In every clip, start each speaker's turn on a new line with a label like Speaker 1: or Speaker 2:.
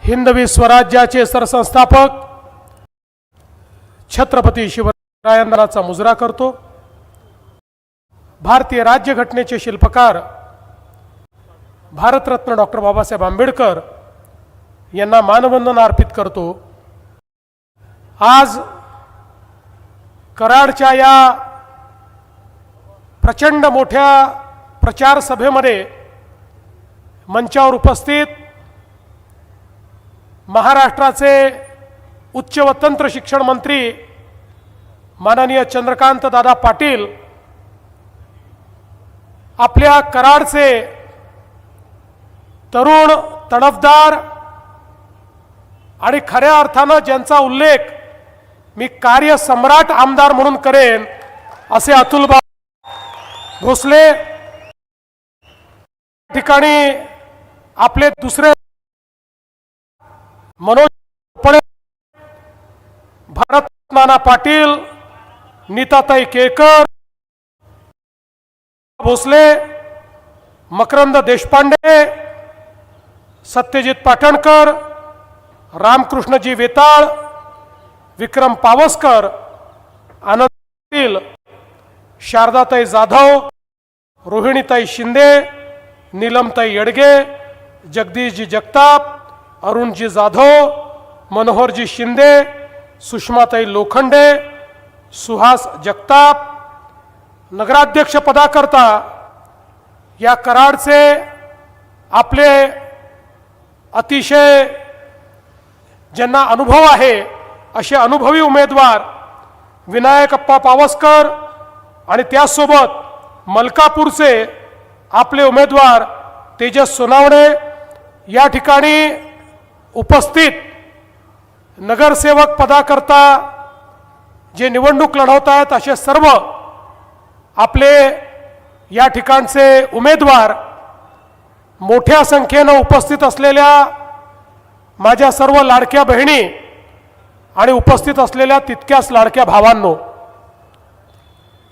Speaker 1: हिंदवी स्वराज्याचे सरसंस्थापक छत्रपती शिवरायांचा मुजरा करतो। भारतीय राज्यघटनेचे शिल्पकार भारतरत्न डॉक्टर बाबासाहेब आंबेडकर यांना मानवंदना अर्पित करतो। आज कराडच्या या प्रचंड मोठ्या प्रचार सभेमध्ये मंचावर उपस्थित महाराष्ट्राचे उच्च व तंत्र शिक्षण मंत्री माननीय चंद्रकांत दादा पाटील, आपल्या कराडचे तरुण तडफदार आणि खऱ्या अर्थानं ज्यांचा उल्लेख मी कार्यसम्राट आमदार म्हणून करेन असे अतुल भोसले, ठिकाणी आपले दुसरे मनोज पळे, भरत नाना पाटील, नीताताई केळकर, भोसले, मकरंद देशपांडे, सत्यजित पाटणकर, रामकृष्णजी वेताळ, विक्रम पावसकर, आनंद पाटील, शारदाताई जाधव, रोहिणीताई शिंदे, नीलमताई येडगे, जगदीशजी जगताप, अरुणजी जाधव, मनोहरजी शिंदे, सुषमाताई लोखंडे, सुहास जगताप, नगराध्यक्ष पदाकरता या कराडचे आपले अतिशय ज्यांना अनुभव आहे असे अनुभवी उमेदवार विनायकप्पा पावसकर आणि त्यासोबत मलकापूरचे आपले उमेदवार तेजस सोनावणे, या ठिकाणी उपस्थित नगरसेवक पदाकरता जे निवडणूक लढवत आहेत असे सर्व आपले या ठिकाणचे उमेदवार, मोठ्या संख्येने उपस्थित असलेल्या माझ्या सर्व लाडक्या बहिणी आणि उपस्थित असलेल्या तितक्याच लाडक्या भावांनो,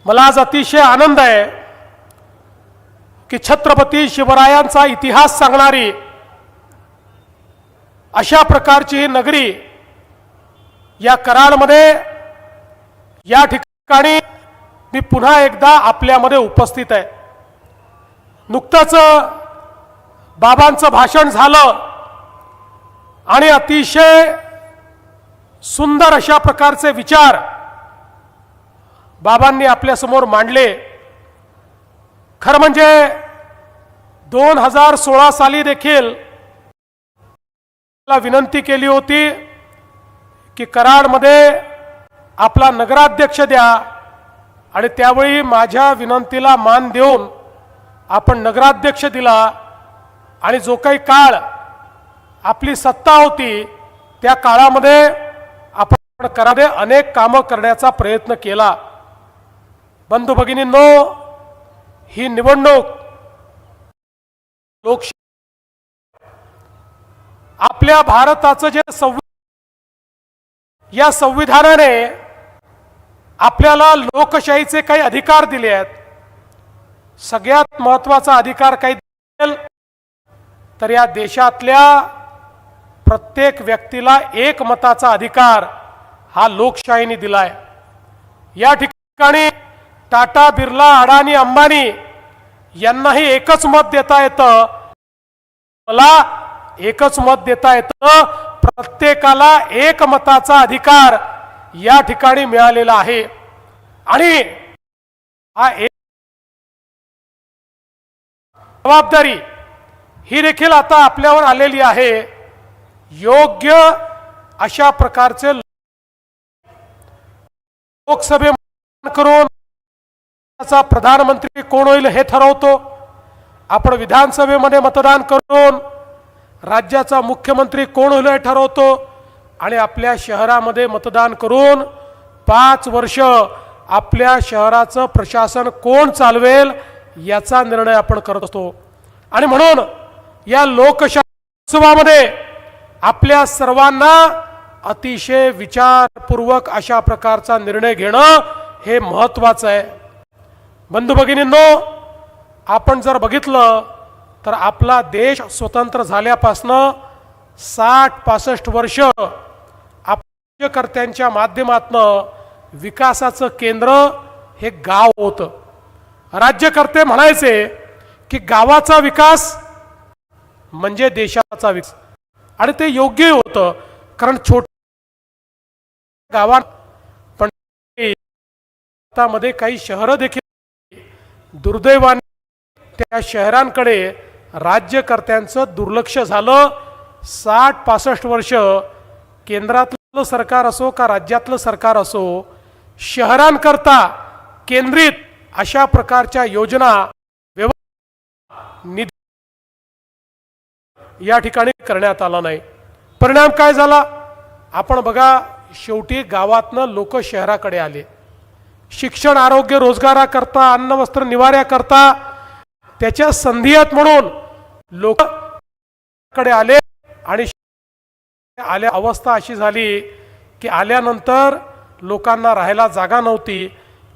Speaker 1: मला आज अतिशय आनंद आहे की छत्रपती शिवरायांचा इतिहास सांगणारी अशा प्रकारची ही नगरी या कराडमध्ये या ठिकाणी मी पुन्हा एकदा आपल्यामध्ये उपस्थित आहे। नुकतंच बाबांचं भाषण झालं आणि अतिशय सुंदर अशा प्रकारचे विचार बाबांनी आपल्या समोर मांडले। खरं म्हणजे 2016 साली देखील विनंती केली होती की कराडमध्ये आपला नगराध्यक्ष द्या आणि त्यावेळी माझ्या विनंतीला मान देऊन आपण नगराध्यक्ष दिला आणि जो काही काळ आपली सत्ता होती त्या काळामध्ये आपण कराडे अनेक कामं करण्याचा प्रयत्न केला। बंधू भगिनींनो, ही निवडणूक लोकशाही आपल्या भारताचं जे या संविधानाने आपल्याला लोकशाहीचे काही अधिकार दिले आहेत। सगळ्यात महत्त्वाचा अधिकार काही दिलेल तर या देशातल्या प्रत्येक व्यक्तीला एक मताचा अधिकार हा लोकशाहीने दिलाय। या ठिकाणी टाटा, बिर्ला, अडाणी, अंबानी यांनाही एकच मत देता येतं, मला एकच मत देता येतं। प्रत्येकाला एक मताचा अधिकार या ठिकाणी मिळालेला आहे आणि हा एक जबाबदारी ही देखील आता आपल्यावर आलेली आहे। योग्य अशा प्रकारचे लोकसभेमध्ये करून प्रधानमंत्री कोण होईल हे ठरवतो, आपण विधानसभेमध्ये मतदान करून राज्याचा मुख्यमंत्री कोण होईल हे ठरवतो आणि आपल्या शहरामध्ये मतदान करून 5 वर्ष आपल्या शहराचं प्रशासन कोण चालवेल याचा निर्णय आपण करत असतो। आणि म्हणून या लोकशाही उत्सवामध्ये आपल्या सर्वांना अतिशय विचारपूर्वक अशा प्रकारचा निर्णय घेणं हे महत्त्वाचं आहे. बंधू भगिनींनो, आपण जर बघितलं तर आपला देश स्वतंत्र झाल्यापासनं 60-65 वर्ष राज्यकर्त्यांच्या माध्यमातून विकासाचं केंद्र हे गाव होतं. राज्यकर्ते म्हणायचे की गावाचा विकास म्हणजे देशाचा विकास, आणि ते योग्य होतं, कारण छोट्या गावात पण मध्ये काही शहरं देखील दुर्दैवाने त्या शहरांकडे राज्यकर्त्यांचं दुर्लक्ष झालं. 60-65 वर्ष केंद्रातलं सरकार असो का राज्यातलं सरकार असो, शहरांकरता केंद्रित अशा प्रकारच्या योजना निधी या ठिकाणी करण्यात आला नाही. परिणाम काय झाला आपण बघा. शेवटी गावातनं लोक शहराकडे आले. शिक्षण, आरोग्य, रोजगाराकरता, अन्न, वस्त्र, निवाऱ्याकरता त्याच्या संधी आहेत म्हणून लोक कडे आले. आणि आल्या अवस्था अशी झाली की आल्यानंतर लोकांना राहायला जागा नव्हती.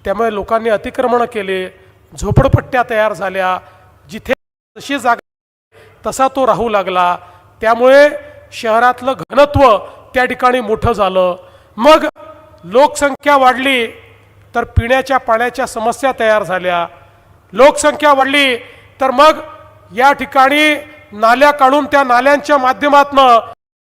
Speaker 1: त्यामुळे लोकांनी अतिक्रमण केले, झोपडपट्ट्या तयार झाल्या. जिथे जशी जागा तसा तो राहू लागला. त्यामुळे शहरातलं घनत्व त्या ठिकाणी मोठं झालं. मग लोकसंख्या वाढली तर पिण्याच्या पाण्याच्या समस्या तयार झाल्या. लोकसंख्या वाढली तर मग या ठिकाणी नाल्या काढून त्या नाल्यांच्या माध्यमातून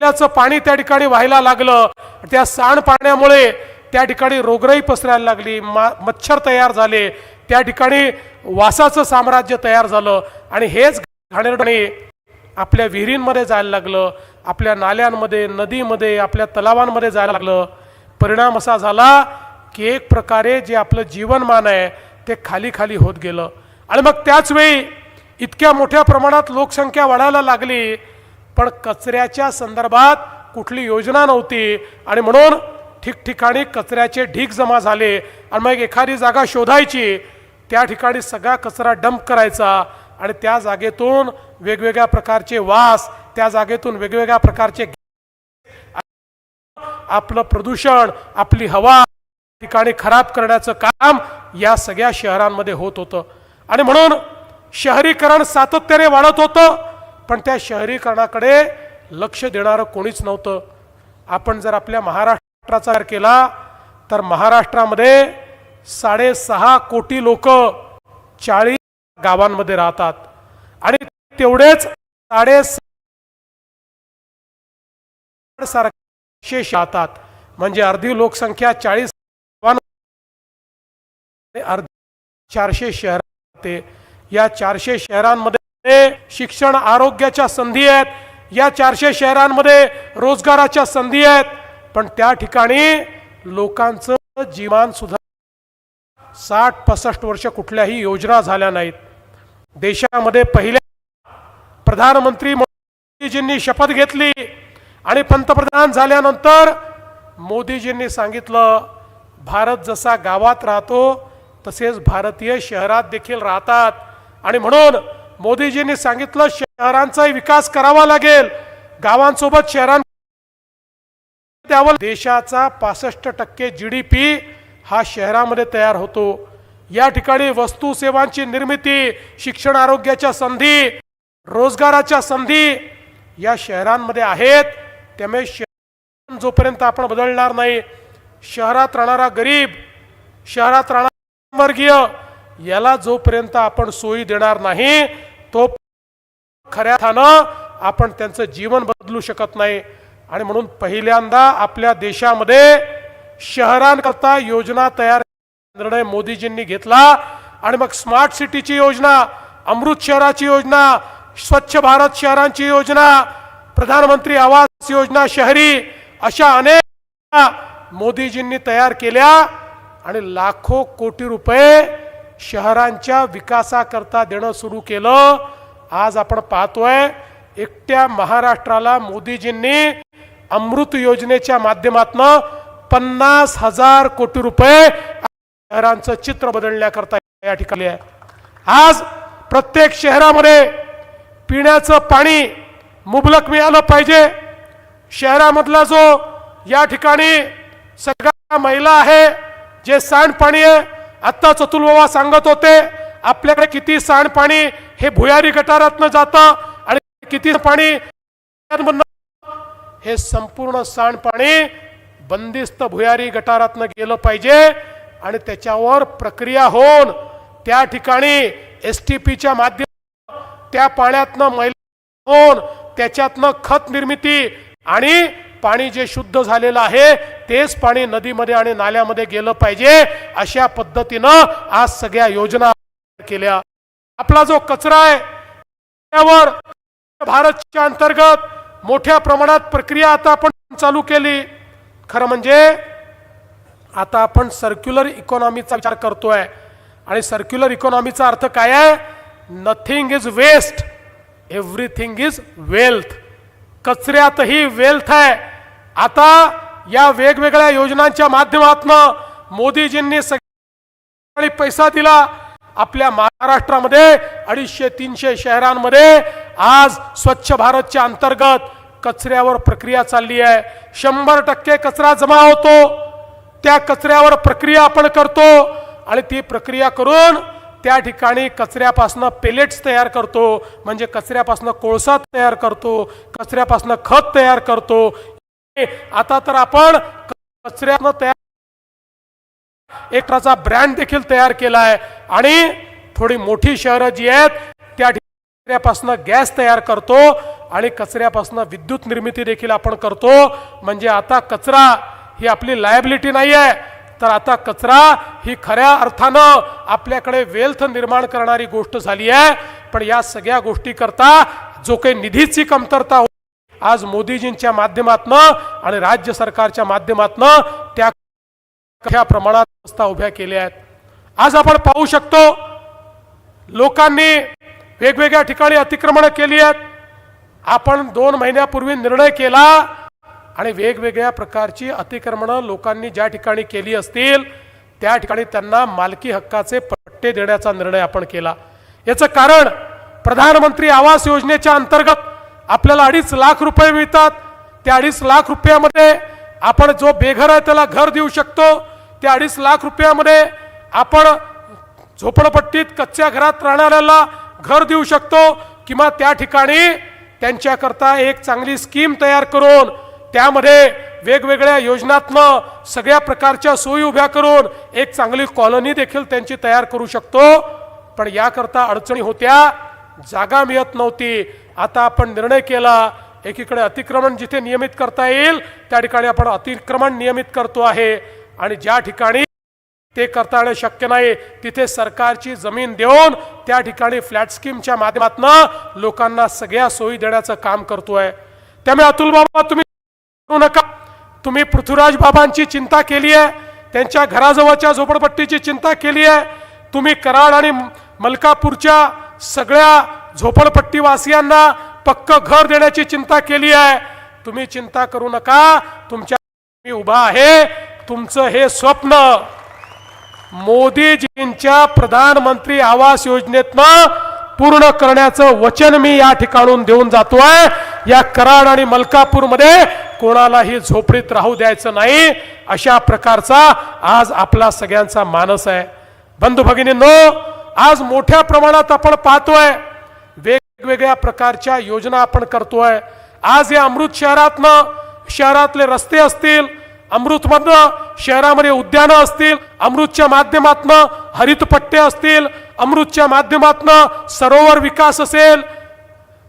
Speaker 1: त्याचं पाणी त्या ठिकाणी व्हायला लागलं. त्या सांडपाण्यामुळे त्या ठिकाणी रोगराई पसरायला लागली, मच्छर तयार झाले, त्या ठिकाणी वासाचं साम्राज्य तयार झालं. आणि हेच घाणेरडे आपल्या विहिरींमध्ये जायला लागलं, आपल्या नाल्यांमध्ये, नदीमध्ये, आपल्या तलावांमध्ये जायला लागलं. परिणाम असा झाला की एक प्रकारे जे आपलं जीवनमान आहे ते खाली खाली होत गेलं. आणि मग त्याच वेळी इतक्या मोठ्या प्रमाणात लोकसंख्या वाढायला लागली, पण कचऱ्याच्या संदर्भात कुठली योजना नव्हती. आणि म्हणून ठिकठिकाणी कचऱ्याचे ढीग जमा झाले. आणि मग एखादी जागा शोधायची, त्या ठिकाणी सगळा कचरा डंप करायचा, आणि त्या जागेतून वेगवेगळ्या प्रकारचे वास, त्या जागेतून वेगवेगळ्या प्रकारचे आपलं प्रदूषण, आपली हवा ठिकाणी खराब करण्याचं काम या सगळ्या शहरांमध्ये होत होतं. आणि म्हणून शहरीकरण सातत्याने वाढत होतं, पण त्या शहरीकरणाकडे लक्ष देणारं कोणीच नव्हतं. आपण जर आपल्या महाराष्ट्राचा विचार केला तर महाराष्ट्रामध्ये 6.5 कोटी लोक 40 गावांमध्ये राहतात. आणि तेवढेच 450 राहतात. म्हणजे अर्धी लोकसंख्या 40 अर्धी 400 शहर. या 400 शहरांमध्ये शिक्षण, आरोग्याच्या संधी आहेत. या 400 शहरांमध्ये रोजगाराच्या संधी आहेत. पण त्या ठिकाणी लोकांचं जीवन सुद्धा 60-65 वर्ष कुठल्याही योजना झाल्या नाहीत. देशामध्ये पहिल्या प्रधानमंत्री मोदीजींनी शपथ घेतली आणि पंतप्रधान झाल्यानंतर मोदीजींनी सांगितलं, भारत जसा गावात राहतो तसेच भारतीय शहरात देखील राहतात. आणि म्हणून मोदीजींनी सांगितलं, शहरांचाही विकास करावा लागेल, गावांसोबत शहरां त्यावर देशाचा 65% GDP हा शहरामध्ये तयार होतो. या ठिकाणी वस्तू सेवांची निर्मिती, शिक्षण, आरोग्याच्या संधी, रोजगाराच्या संधी या शहरांमध्ये आहेत. त्यामुळे शहर जोपर्यंत आपण बदलणार नाही, शहरात राहणारा गरीब, शहरात राहणारा वर्गीय याला जोपर्यंत आपण सोयी देणार नाही, तो खऱ्या अर्थानं आपण त्यांचं जीवन बदलू शकत नाही. आणि म्हणून पहिल्यांदा आपल्या देशामध्ये शहरांकरता योजना तयार निर्णय मोदीजींनी घेतला. आणि मग स्मार्ट सिटीची योजना, अमृत शहराची योजना, स्वच्छ भारत शहरांची योजना, प्रधानमंत्री आवास योजना शहरी, अशा अनेक मोदीजींनी तयार केल्या. आणि लाखो कोटी रुपये शहरांच्या विकासाकरता देणं सुरू केलं. आज आपण पाहतोय एकट्या महाराष्ट्राला मोदीजींनी अमृत योजनेच्या माध्यमातून 50,000 कोटी रुपये शहरांचं चित्र बदलण्याकरता या ठिकाणी आहे. आज प्रत्येक शहरामध्ये पिण्याचं पाणी मुबलक मिळालं पाहिजे. शहरामधला जो या ठिकाणी सगळ्या महिला आहे, जे सांडपाणी आहे, आत्ताच अतुल बाबा सांगत होते आपल्याकडे किती सांडपाणी हे भुयारी गटारातनं जातं आणि किती पाणी, हे संपूर्ण सांडपाणी बंदिस्त भुयारी गटारातनं गेलं पाहिजे आणि त्याच्यावर प्रक्रिया होऊन त्या ठिकाणी एसटीपीच्या माध्यमातून त्या पाण्यातनं मैला होऊन त्याच्यातनं खत निर्मिती आणि पाणी जे शुद्ध झालेलं आहे तेच पाणी नदीमध्ये आणि नाल्यामध्ये गेलं पाहिजे, अशा पद्धतीनं आज सगळ्या योजना केल्या. आपला जो कचरा आहे त्यावर भारतच्या अंतर्गत मोठ्या प्रमाणात प्रक्रिया आता आपण चालू केली. खरं म्हणजे आता आपण सर्क्युलर इकॉनॉमीचा विचार करतोय आणि सर्क्युलर इकॉनॉमीचा अर्थ काय आहे? Nothing is waste, everything is wealth. कचऱ्यातही वेल्थ आहे. आता या वेगवेगळ्या योजनांच्या माध्यमातून मोदीजींनी सगळ्यांनी पैसा दिला. आपल्या महाराष्ट्रामध्ये 250-300 शहरांमध्ये आज स्वच्छ भारतच्या अंतर्गत कचऱ्यावर प्रक्रिया चालली आहे. 100% कचरा जमा होतो, त्या कचऱ्यावर प्रक्रिया आपण करतो आणि ती प्रक्रिया करून त्या ठिकाणी कचऱ्यापासून पेलेट्स तयार करतो, म्हणजे कचऱ्यापासून कोळसा तयार करतो, कचऱ्यापासून खत तयार करतो. आता तर आपण कचऱ्यानं तयार एक प्रकारचा ब्रँड देखील तयार केला आहे आणि थोडी मोठी शहरं जी आहेत त्या कचऱ्यापासून गॅस तयार करतो आणि कचऱ्यापासून विद्युत निर्मिती देखील आपण करतो. म्हणजे आता कचरा ही आपली लायबिलिटी नाही आहे, तर आता कचरा ही खऱ्या अर्थानं आपल्याकडे वेल्थ निर्माण करणारी गोष्ट झाली आहे. पण या सगळ्या गोष्टी करता जो काही निधीची कमतरता आज मोदीजींच्या माध्यमातून आणि राज्य सरकारच्या माध्यमातून त्या प्रमाणात व्यवस्था उभ्या केल्या आहेत. आज आपण पाहू शकतो लोकांनी वेगवेगळ्या ठिकाणी अतिक्रमण केली आहेत. आपण 2 महिन्यापूर्वी निर्णय केला आणि वेगवेगळ्या प्रकारची अतिक्रमणं लोकांनी ज्या ठिकाणी केली असतील त्या ठिकाणी त्यांना मालकी हक्काचे पट्टे देण्याचा निर्णय आपण केला. याचं कारण प्रधानमंत्री आवास योजनेच्या अंतर्गत आपल्याला 2.5 लाख रुपये मिळतात. त्या 2.5 लाख रुपयामध्ये आपण जो बेघर आहे त्याला घर देऊ शकतो. त्या 2.5 लाख रुपयामध्ये आपण झोपडपट्टीत कच्च्या घरात राहणाऱ्याला घर देऊ शकतो किंवा त्या ठिकाणी त्यांच्याकरता एक चांगली स्कीम तयार करून त्यामध्ये वेगवेगळ्या योजनात्मक सगळ्या प्रकारच्या सोयी उभ्या करून एक चांगली कॉलनी देखील त्यांची तयार करू शकतो. पण याकरता अडचणी होत्या, जागा मिळत नव्हती. आता आपण निर्णय केला, एकीकडे अतिक्रमण जिथे नियमित करता येईल त्या ठिकाणी आपण अतिक्रमण नियमित करतो आहे आणि ज्या ठिकाणी ते करता येणं शक्य नाही तिथे सरकारची जमीन देऊन त्या ठिकाणी फ्लॅट स्कीमच्या माध्यमातून लोकांना सगळ्या सोयी देण्याचं काम करतोय. त्यामुळे अतुल बाबा तुम्ही करू नका. तुम्ही पृथ्वीराज बाबांची चिंता केली आहे, त्यांच्या घराजवळच्या झोपडपट्टीची चिंता केली आहे. तुम्ही कराड आणि मलकापूरच्या सगळ्या झोपडपट्टीवासियांना पक्क घर देण्याची चिंता केली आहे. तुम्ही चिंता करू नका, तुमच्या मी उभा आहे. तुमचं हे स्वप्न मोदीजींच्या प्रधानमंत्री आवास योजनेतनं पूर्ण करण्याचं वचन मी या ठिकाणून देऊन जातोय. या कराड आणि मलकापूरमध्ये कोणालाही झोपडीत राहू द्यायचं नाही, अशा प्रकारचा आज आपला सगळ्यांचा मानस आहे. बंधू भगिनींनो, आज मोठ्या प्रमाणात आपण पाहतोय वेगवेगळ्या प्रकारच्या योजना आपण करतोय. आज या अमृत शहरातले रस्ते असतील, अमृतमधनं शहरामध्ये उद्यानं असतील, अमृतच्या माध्यमातून हरितपट्टे असतील, अमृतच्या माध्यमातून सरोवर विकास असेल,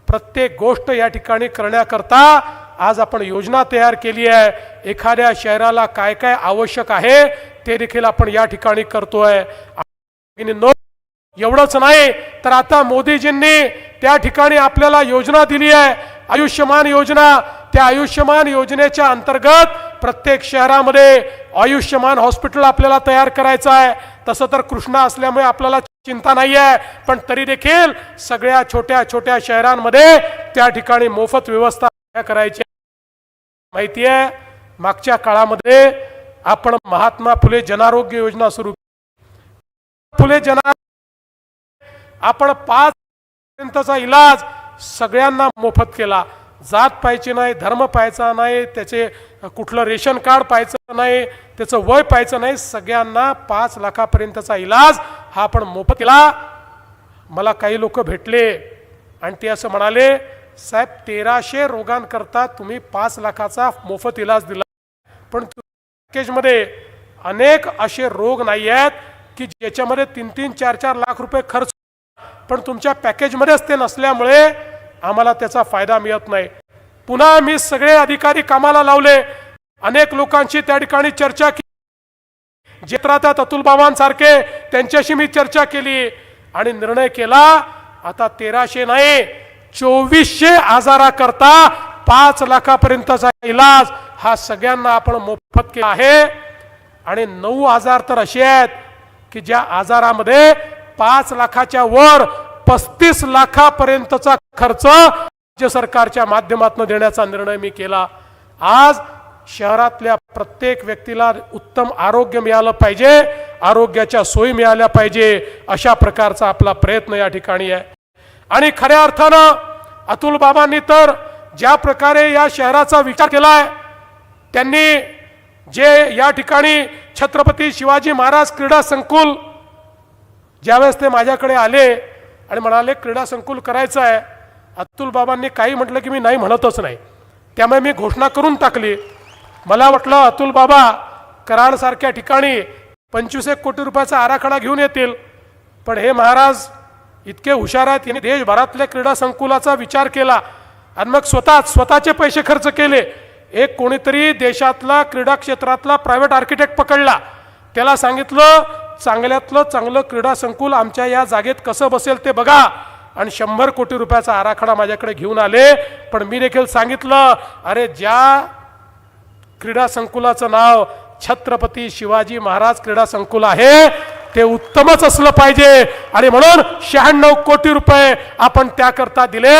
Speaker 1: प्रत्येक गोष्ट या ठिकाणी करण्याकरता आज आपण योजना तयार केली आहे. एखाद्या शहराला काय काय आवश्यक आहे ते देखील आपण या ठिकाणी करतोय. एवढंच नाही तर आता मोदीजींनी त्या ठिकाणी आपल्याला योजना दिली आहे, आयुष्यमान योजना. त्या आयुष्यमान योजनेच्या अंतर्गत प्रत्येक शहरामध्ये आयुष्यमान हॉस्पिटल आपल्याला तयार करायचं आहे. तसं तर कृष्णा असल्यामुळे आपल्याला चिंता नाही आहे, पण तरी देखील सगळ्या छोट्या छोट्या शहरांमध्ये त्या ठिकाणी मोफत व्यवस्था करायची. माहिती आहे, मागच्या काळामध्ये आपण महात्मा फुले जनारोग्य योजना सुरू केली. फुले आपण 5 पर्यंतचा इलाज सगळ्यांना मोफत केला. जात पाहायची नाही, धर्म पाहायचा नाही, त्याचे कुठलं रेशन कार्ड पाहायचं नाही, त्याचं वय पाहायचं नाही, सगळ्यांना 5 लाखापर्यंतचा इलाज हा आपण मोफत केला. मला काही लोक भेटले आणि ते असं म्हणाले, साहेब 1300 रोगांकरता तुम्ही 5 लाखाचा मोफत इलाज दिला, पण पॅकेजमध्ये अनेक असे रोग नाही आहेत की ज्याच्यामध्ये 3-3, 4-4 लाख रुपये खर्च, पण तुमच्या पॅकेजमध्येच ते नसल्यामुळे आम्हाला त्याचा फायदा मिळत नाही. पुन्हा मी सगळे अधिकारी कामाला लावले, अनेक लोकांशी त्या ठिकाणी चर्चा केली, जेत्रात अतुल बाबांसारखे त्यांच्याशी मी चर्चा केली आणि निर्णय केला, आता 1300 नाही 2400 आजाराकरता 5 लाखापर्यंतचा इलाज हा सगळ्यांना आपण मोफत केला आहे. आणि 9 आजार तर असे आहेत की ज्या आजारामध्ये 5 लाखाच्या वर 35 लाखापर्यंतचा खर्च राज्य सरकारच्या माध्यमातून देण्याचा निर्णय मी केला. आज शहरातल्या प्रत्येक व्यक्तीला उत्तम आरोग्य मिळालं पाहिजे, आरोग्याच्या सोयी मिळाल्या पाहिजे, अशा प्रकारचा आपला प्रयत्न या ठिकाणी आहे. आणि खऱ्या अर्थानं अतुल बाबांनी तर ज्या प्रकारे या शहराचा विचार केलाय, त्यांनी जे या ठिकाणी छत्रपती शिवाजी महाराज क्रीडा संकुल, ज्यावेळेस ते माझ्याकडे आले आणि म्हणाले क्रीडा संकुल करायचं आहे, अतुल बाबांनी काही म्हटलं की मी नाही म्हणतच नाही, त्यामुळे मी घोषणा करून टाकली. मला वाटलं अतुल बाबा कराडसारख्या ठिकाणी 25 कोटी रुपयाचा आराखडा घेऊन येतील, पण हे महाराज इतके हुशार आहेत, यांनी देशभरातल्या क्रीडा संकुलाचा विचार केला आणि मग स्वतःचे पैसे खर्च केले. एक कोणीतरी देशातला क्रीडा क्षेत्रातला प्रायव्हेट आर्किटेक्ट पकडला, त्याला सांगितलं चांगल्यातलं चांगलं क्रीडा संकुल आमच्या या जागेत कसं बसेल ते बघा, आणि 100 कोटी रुपयाचा आराखडा माझ्याकडे घेऊन आले. पण मी देखील सांगितलं, अरे ज्या क्रीडा संकुलाचं नाव छत्रपती शिवाजी महाराज क्रीडा संकुल आहे ते उत्तमच असलं पाहिजे, आणि म्हणून 96 कोटी रुपये आपण त्याकरता दिले.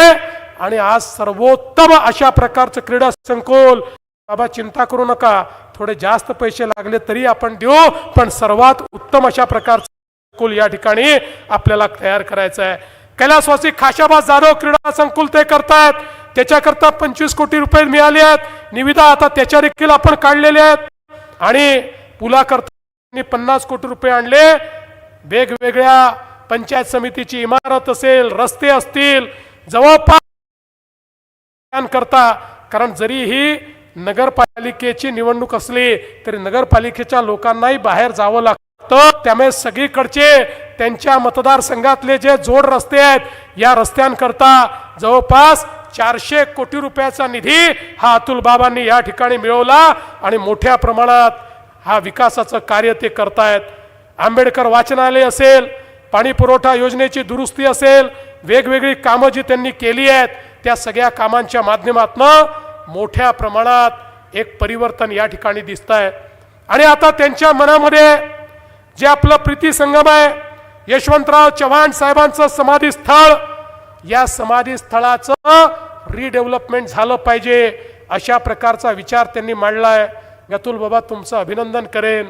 Speaker 1: आणि आज सर्वोत्तम अशा प्रकारचं क्रीडा संकुल, बाबा चिंता करू नका, थोडे जास्त पैसे लागले तरी आपण देऊ, पण सर्वात उत्तम अशा प्रकारचं संकुल या ठिकाणी आपल्याला तयार करायचं आहे. कैलासवासी खाशाबा जाधव क्रीडा संकुल ते करतायत, त्याच्याकरता 25 कोटी रुपये मिळाले आहेत, निविदा आता त्याच्या देखील आपण काढलेले आहेत. आणि पुलाकरता 50 कोटी रुपये आणले. वेगवेगळ्या पंचायत समितीची इमारत असेल, रस्ते असतील, जवळपास करता, कारण जरी ही नगरपालिकेची निवडणूक असली तरी नगरपालिकेच्या लोकांनाही बाहेर जावं लागतं, त्यामुळे सगळीकडचे त्यांच्या मतदारसंघातले जे जोड रस्ते आहेत, या रस्त्यांकरता जवळपास 400 कोटी रुपयाचा निधी हा अतुल बाबांनी या ठिकाणी मिळवला आणि मोठ्या प्रमाणात हा विकासाचं कार्य ते करतायत. आंबेडकर वाचनालय असेल, पाणी पुरवठा योजनेची दुरुस्ती असेल, वेगवेगळी कामं जी त्यांनी केली आहेत, त्या सगळ्या कामांच्या माध्यमातून मोठ्या प्रमाणात एक परिवर्तन या ठिकाणी दिसत आहे. आणि आता त्यांच्या मनामध्ये जे आपलं प्रीती संगम आहे, यशवंतराव चव्हाण साहेबांचं समाधी स्थळ, या समाधी स्थळाचं रिडेव्हलपमेंट झालं पाहिजे, अशा प्रकारचा विचार त्यांनी मांडलाय. अतुल बाबा तुमचं अभिनंदन करेन,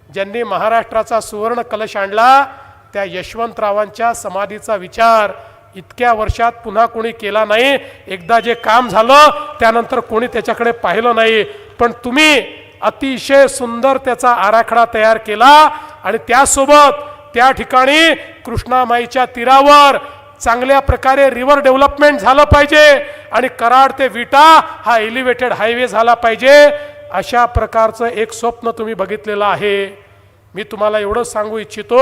Speaker 1: ज्यांनी महाराष्ट्राचा सुवर्ण कलश आणला, त्या यशवंतरावांच्या समाधीचा विचार इतक्या वर्षात पुन्हा कोणी केला नाही. एकदा जे काम झालं त्यानंतर कोणी त्याच्याकडे पाहिलं नाही, पण तुम्ही अतिशय सुंदर त्याचा आराखडा तयार केला आणि त्यासोबत त्या ठिकाणी कृष्णामाईच्या तीरावर चांगल्या प्रकारे रिव्हर डेव्हलपमेंट झालं पाहिजे आणि कराड ते विटा हा एलिव्हेटेड हायवे झाला पाहिजे, अशा प्रकारचं एक स्वप्न तुम्ही बघितलेलं आहे. मी तुम्हाला एवढं सांगू इच्छितो,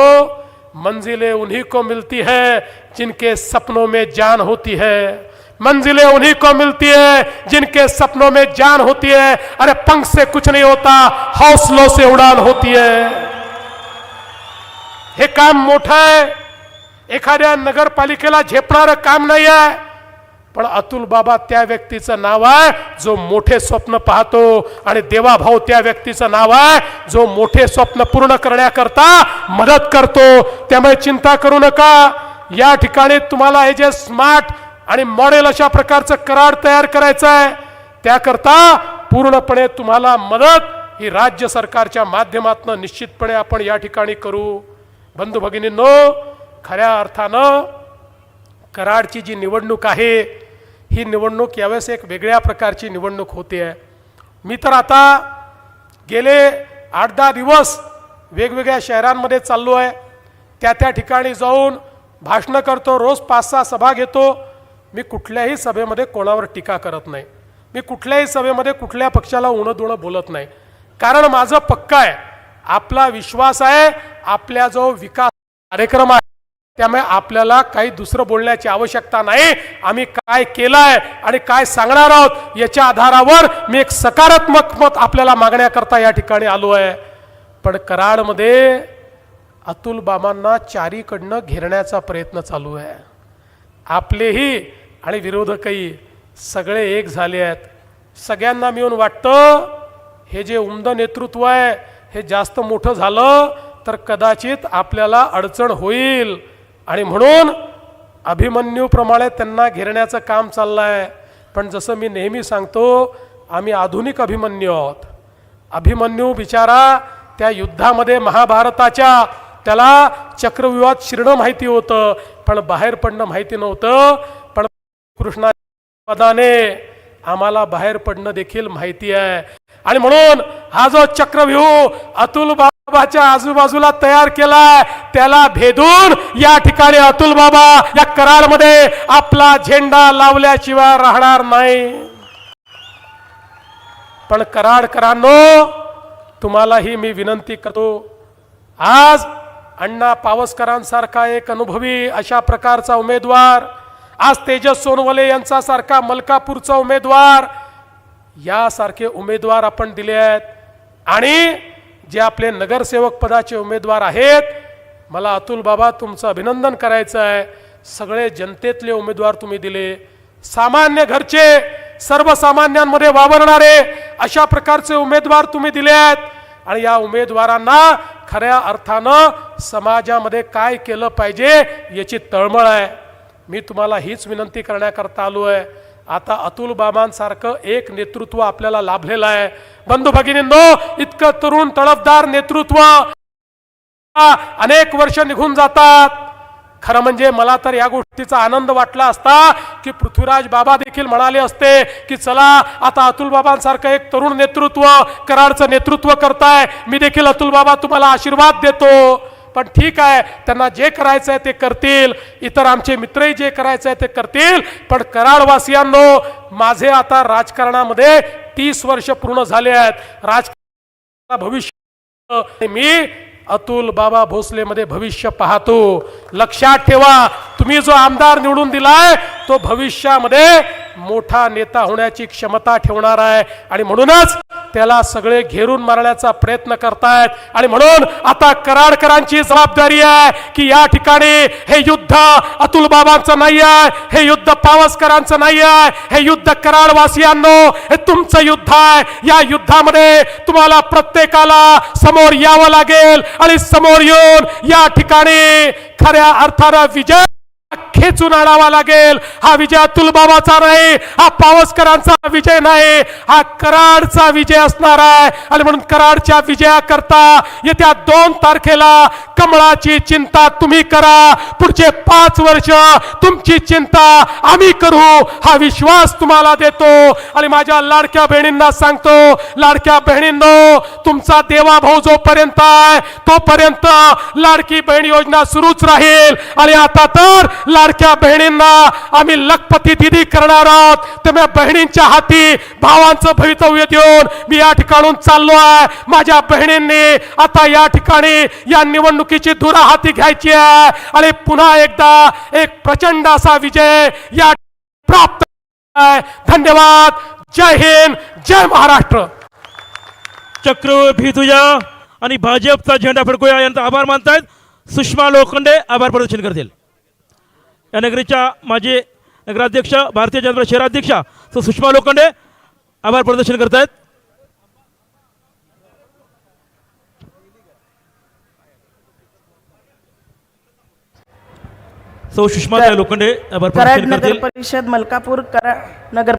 Speaker 1: मंजिलें उन्हीं को मिलती है जिनके सपनों में जान होती है, मंजिलें उन्हीं को मिलती है जिनके सपनों में जान होती है. अरे पंख से कुछ नहीं होता, हौसलों से उड़ान होती है. हे काम मोठं आहे, एखाद्या नगरपालिकेला झेपणारं काम नाही आहे, पण अतुल बाबा त्या व्यक्तीचं नाव आहे जो मोठे स्वप्न पाहतो, आणि देवाभाऊ त्या व्यक्तीचं नाव आहे जो मोठे स्वप्न पूर्ण करण्याकरता मदत करतो. त्यामुळे चिंता करू नका, या ठिकाणी तुम्हाला हे जे स्मार्ट आणि मॉडेल अशा प्रकारचं कराड तयार करायचं आहे, त्याकरता पूर्णपणे तुम्हाला मदत ही राज्य सरकारच्या माध्यमातून निश्चितपणे आपण या ठिकाणी करू. बंधू भगिनींनो, खऱ्या अर्थानं कराडची जी निवडणूक आहे ही निवडणूक यावेळेस एक वेगळ्या प्रकारची निवडणूक होते आहे. मी तर आता गेले 8-10 दिवस वेगवेगळ्या शहरांमध्ये चाललो आहे. त्या ठिकाणी जाऊन भाषणं करतो, रोज 5-6 सभा घेतो. मी कुठल्याही सभेमध्ये कोणावर टीका करत नाही. मी कुठल्याही सभेमध्ये कुठल्या पक्षाला उणं बोलत नाही. कारण माझं पक्का आहे, आपला विश्वास आहे, आपल्या जो विकास कार्यक्रम आहे त्यामुळे आपल्याला काही दुसरं बोलण्याची आवश्यकता नाही. आम्ही काय केलं आहे आणि काय सांगणार आहोत याच्या आधारावर मी एक सकारात्मक मत आपल्याला मागण्याकरता या ठिकाणी आलो आहे. पण कराडमध्ये अतुल बाबांना चारीकडनं घेरण्याचा प्रयत्न चालू आहे. आपलेही आणि विरोधकही सगळे एक झाले आहेत. सगळ्यांना मिळून वाटतं हे जे उमदं नेतृत्व आहे हे जास्त मोठं झालं तर कदाचित आपल्याला अडचण होईल आणि म्हणून अभिमन्यूप्रमाणे त्यांना घेरण्याचं काम चाललं आहे. पण जसं मी नेहमी सांगतो, आम्ही आधुनिक अभिमन्यू आहोत. अभिमन्यू बिचारा त्या युद्धामध्ये महाभारताच्या त्याला चक्रव्यूहात शिरणं माहिती होतं, पण बाहेर पडणं माहिती नव्हतं. पण कृष्णाच्या पदाने आम्हाला बाहेर पडणं देखील माहिती आहे. आणि म्हणून हा जो चक्रव्यूह अतुल बाबाच्या आजूबाजूला तयार केलाय त्याला भेदून या ठिकाणी अतुल बाबा या कराडमध्ये आपला झेंडा लावल्याशिवाय राहणार नाही. पण कराडकरांनो, तुम्हालाही मी विनंती करतो, आज अण्णा पावसकरांसारखा एक अनुभवी अशा प्रकारचा उमेदवार, आज तेजस सोनवले यांचा सारखा मलकापूरचा उमेदवार, यासारखे उमेदवार आपण दिले आहेत. आणि जे आपले नगरसेवक पदाचे उमेदवार आहेत, मला अतुल बाबा तुमचं अभिनंदन करायचं आहे. सगळे जनतेतले उमेदवार तुम्ही दिले, सामान्य घरचे, सर्वसामान्यांमध्ये वावरणारे अशा प्रकारचे उमेदवार तुम्ही दिले आहेत. आणि या उमेदवारांना खऱ्या अर्थानं समाजामध्ये काय केलं पाहिजे याची तळमळ आहे. मी तुम्हाला हीच विनंती करण्याकरता आलो आहे. आता अतुल बाबांसारखं एक नेतृत्व आपल्याला लाभलेलं आहे. बंधू भगिनींनो, इतकं तरुण तळपदार नेतृत्व अनेक वर्ष निघून जातात. खरं म्हणजे मला तर या गोष्टीचा आनंद वाटला असता की पृथ्वीराज बाबा देखील म्हणाले असते की चला आता अतुल बाबांसारखं एक तरुण नेतृत्व कराडचं नेतृत्व करताय, मी देखील अतुल बाबा तुम्हाला आशीर्वाद देतो. पण ठीक आहे, त्यांना जे करायचं आहे ते करतील, इतर आमचे मित्रही जे करायचं आहे ते करतील. पण कराडवासियांनो, माझे आता राजकारणामध्ये 30 वर्ष पूर्ण झाले आहेत. राजकारण भविष्य मी अतुल बाबा भोसलेमध्ये भविष्य पाहतो. लक्षात ठेवा, तुम्ही जो आमदार निवडून दिलाय तो भविष्यामध्ये मोठा नेता होण्याची क्षमता ठेवणार आहे. आणि म्हणूनच त्याला सगळे घेरून मारण्याचा प्रयत्न करतायत. आणि म्हणून आता कराडकरांची जबाबदारी आहे की या ठिकाणी हे युद्ध अतुल बाबांचं नाही आहे, हे युद्ध पावसकरांचं नाही आहे, हे युद्ध कराडवासियांनो हे तुमचं युद्ध आहे. या युद्धामध्ये तुम्हाला प्रत्येकाला समोर यावं लागेल आणि समोर येऊन या ठिकाणी खऱ्या अर्थानं विजय खेचून आणावा लागेल. हा विजय अतुल बाबाचा नाही, हा पावसकरांचा विजय नाही, हा कराडचा विजय असणार आहे. आणि म्हणून कराडच्या विजयाकरता येत्या 2 तारखेला कमळाची चिंता तुम्ही करा, पुढचे 5 वर्ष तुमची चिंता आम्ही करू, हा विश्वास तुम्हाला देतो. आणि माझ्या लाडक्या बहिणींना सांगतो, लाडक्या बहिणींनो, तुमचा देवा भाऊ जोपर्यंत आहे तोपर्यंत लाडकी बहीण योजना सुरूच राहील. आणि आता तर लाडक्या बहिणींना आम्ही लखपती दिदी करणार आहोत. त्यामुळे बहिणींच्या हाती भावांचं भवितव्य देऊन मी या ठिकाणून चाललो आहे. माझ्या बहिणींनी आता या ठिकाणी या निवडणुकीची धुरा हाती घ्यायची आहे आणि पुन्हा एकदा एक प्रचंड असा विजय या प्राप्त आहे. धन्यवाद. जय हिंद, जय महाराष्ट्र.
Speaker 2: चक्र भितूया आणि भाजपचा झेंडा फडकूया यांचा आभार मानतायत. सुषमा लोखंडे आभार प्रदर्शन करतील. या नगरीच्या माजी नगराध्यक्ष, भारतीय जनता पक्ष शहराध्यक्षा सुषमा लोखंडे आभार प्रदर्शन करतायत. सुषमा लोखंडे आभार प्रदर्शन
Speaker 3: कराड
Speaker 2: करतील.
Speaker 3: नगर परिषद मलकापूर कराड नगर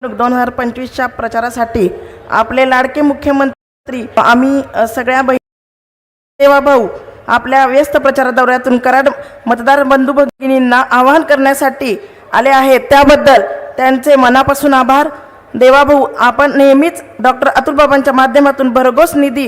Speaker 3: 2025च्या प्रचारासाठी आपले लाडके मुख्यमंत्री आम्ही सगळ्या देवा भाऊ आपल्या व्यस्त प्रचार दौऱ्यातून कराड मतदार बंधू भगिनींना आवाहन करण्यासाठी आले आहेत त्याबद्दल त्यांचे मनापासून आभार. देवाभाऊ, आपण नेहमीच डॉक्टर अतुल बाबांच्या माध्यमातून भरघोस निधी